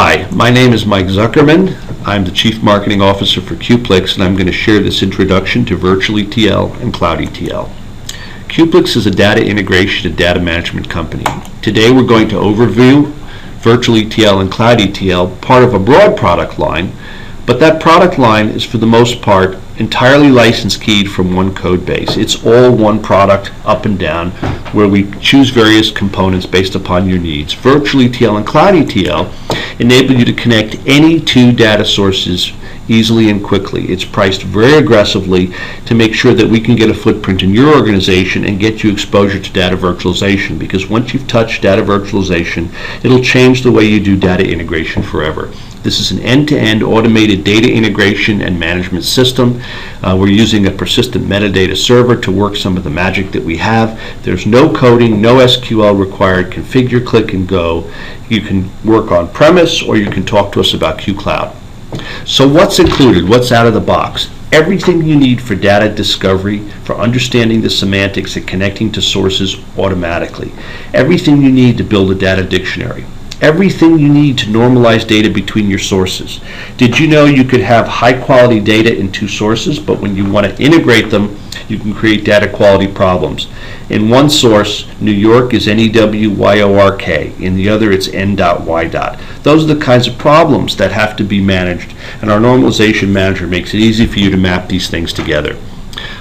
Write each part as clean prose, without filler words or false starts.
Hi, my name is Mike Zuckerman. I'm the Chief Marketing Officer for Queplix, and I'm going to share this introduction to VirtualETL and CloudETL. Queplix is a data integration and data management company. Today we're going to overview VirtualETL and CloudETL, part of a broad product line, but that product line is for the most part entirely license keyed from one code base. It's all one product up and down where we choose various components based upon your needs. VirtualETL and CloudETL enable you to connect any two data sources easily and quickly. It's priced very aggressively to make sure that we can get a footprint in your organization and get you exposure to data virtualization, because once you've touched data virtualization, it'll change the way you do data integration forever. This is an end-to-end automated data integration and management system. We're using a persistent metadata server to work some of the magic that we have. There's no coding, no SQL required. Configure, click, and go. You can work on premise, or you can talk to us about QCloud. So what's included? What's out of the box? Everything you need for data discovery, for understanding the semantics and connecting to sources automatically. Everything you need to build a data dictionary. Everything you need to normalize data between your sources. Did you know you could have high quality data in two sources, but when you want to integrate them, you can create data quality problems? In one source, New York is NEWYORK. In the other, it's N.Y. Those are the kinds of problems that have to be managed, and our normalization manager makes it easy for you to map these things together.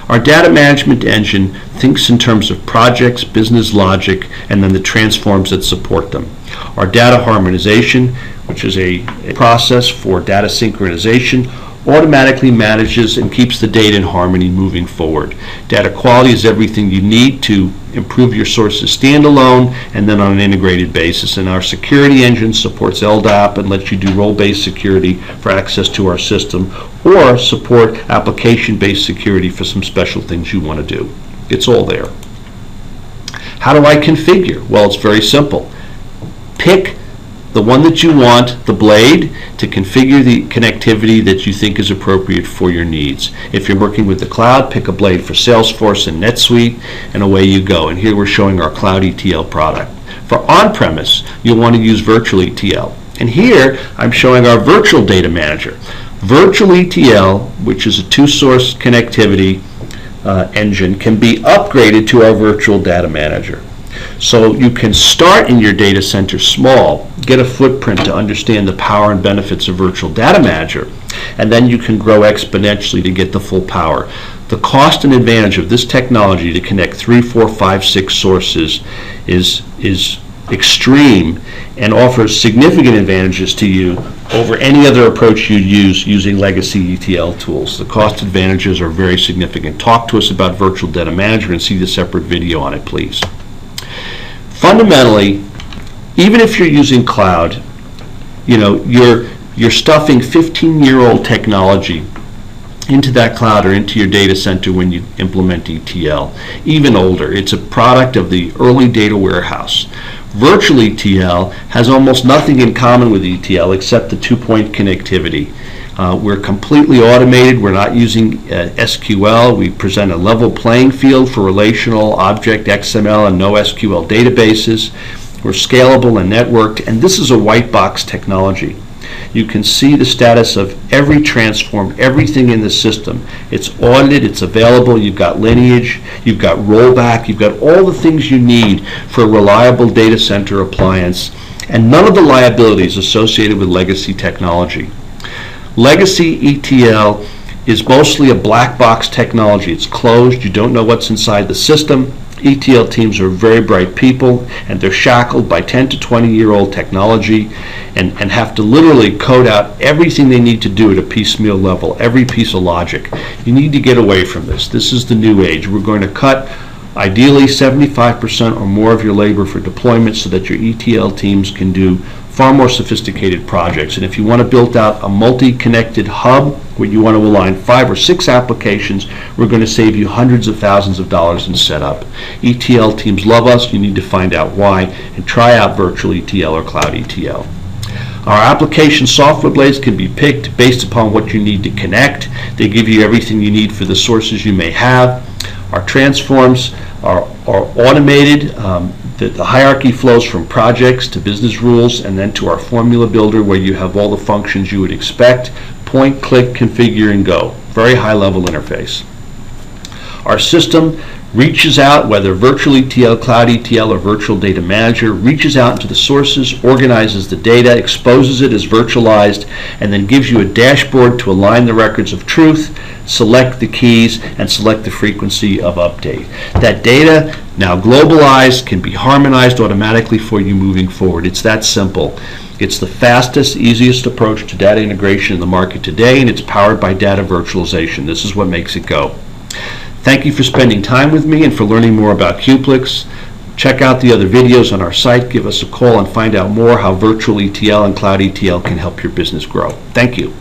Our data management engine thinks in terms of projects, business logic, and then the transforms that support them. Our data harmonization, which is a process for data synchronization, automatically manages and keeps the data in harmony moving forward. Data quality is everything you need to improve your sources standalone and then on an integrated basis. And our security engine supports LDAP and lets you do role-based security for access to our system, or support application-based security for some special things you want to do. It's all there. How do I configure? Well, it's very simple. Pick the one that you want, the blade, to configure the connectivity that you think is appropriate for your needs. If you're working with the cloud, pick a blade for Salesforce and NetSuite, and away you go. And here we're showing our CloudETL product. For on-premise, you'll want to use VirtualETL. And here I'm showing our virtual data manager. VirtualETL, which is a two-source connectivity engine, can be upgraded to our virtual data manager. So you can start in your data center small, get a footprint to understand the power and benefits of Virtual Data Manager, and then you can grow exponentially to get the full power. The cost and advantage of this technology to connect 3, 4, 5, 6 sources is extreme and offers significant advantages to you over any other approach you'd use using legacy ETL tools. The cost advantages are very significant. Talk to us about Virtual Data Manager and see the separate video on it, please. Fundamentally, even if you're using cloud, you're stuffing 15-year-old technology into that cloud or into your data center when you implement ETL. Even older, it's a product of the early data warehouse. VirtualETL has almost nothing in common with ETL except the two-point connectivity. We're completely automated. We're not using SQL. We present a level playing field for relational, object, XML, and NoSQL databases. We're scalable and networked, and this is a white box technology. You can see the status of every transform, everything in the system. It's audited, it's available, you've got lineage, you've got rollback, you've got all the things you need for a reliable data center appliance, and none of the liabilities associated with legacy technology. Legacy ETL is mostly a black box technology. It's closed. You don't know what's inside the system. ETL teams are very bright people, and they're shackled by 10 to 20-year-old technology and have to literally code out everything they need to do at a piecemeal level, every piece of logic. You need to get away from this. This is the new age. We're going to cut ideally 75% or more of your labor for deployment so that your ETL teams can do far more sophisticated projects. And if you want to build out a multi-connected hub where you want to align 5 or 6 applications, we're going to save you hundreds of thousands of dollars in setup. ETL teams love us. You need to find out why and try out VirtualETL or CloudETL. Our application software blades can be picked based upon what you need to connect. They give you everything you need for the sources you may have. Our transforms are automated. The hierarchy flows from projects to business rules and then to our formula builder where you have all the functions you would expect. Point, click, configure, and go. Very high level interface. Our system reaches out, whether VirtualETL, CloudETL, or Virtual Data Manager, reaches out into the sources, organizes the data, exposes it as virtualized, and then gives you a dashboard to align the records of truth, select the keys, and select the frequency of update. That data, now globalized, can be harmonized automatically for you moving forward. It's that simple. It's the fastest, easiest approach to data integration in the market today, and it's powered by data virtualization. This is what makes it go. Thank you for spending time with me and for learning more about Queplix. Check out the other videos on our site, give us a call, and find out more how VirtualETL and CloudETL can help your business grow. Thank you.